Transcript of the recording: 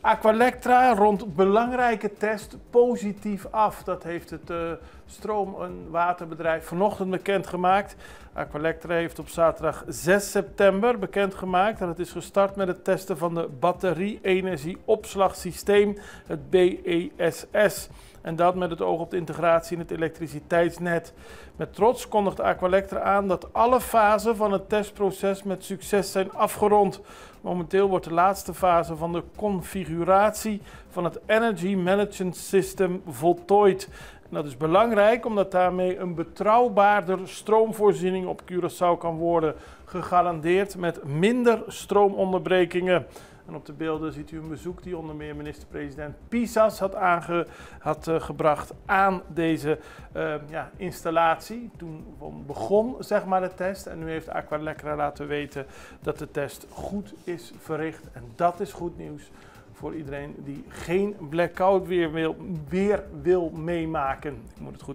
Aqualectra rond belangrijke test positief af. Dat heeft het stroom- en waterbedrijf vanochtend bekendgemaakt. Aqualectra heeft op zaterdag 6 september bekendgemaakt dat het is gestart met het testen van de batterie-energieopslagsysteem, het BESS. En dat met het oog op de integratie in het elektriciteitsnet. Met trots kondigt Aqualectra aan dat alle fasen van het testproces met succes zijn afgerond. Momenteel wordt de laatste fase van de configuratie van het Energy Management System voltooid. En dat is belangrijk omdat daarmee een betrouwbaarder stroomvoorziening op Curaçao kan worden gegarandeerd met minder stroomonderbrekingen. En op de beelden ziet u een bezoek die onder meer minister-president Pisas had gebracht aan deze installatie. Toen begon zeg maar de test en nu heeft Aqualectra laten weten dat de test goed is verricht. En dat is goed nieuws voor iedereen die geen blackout weer wil meemaken. Ik moet het goed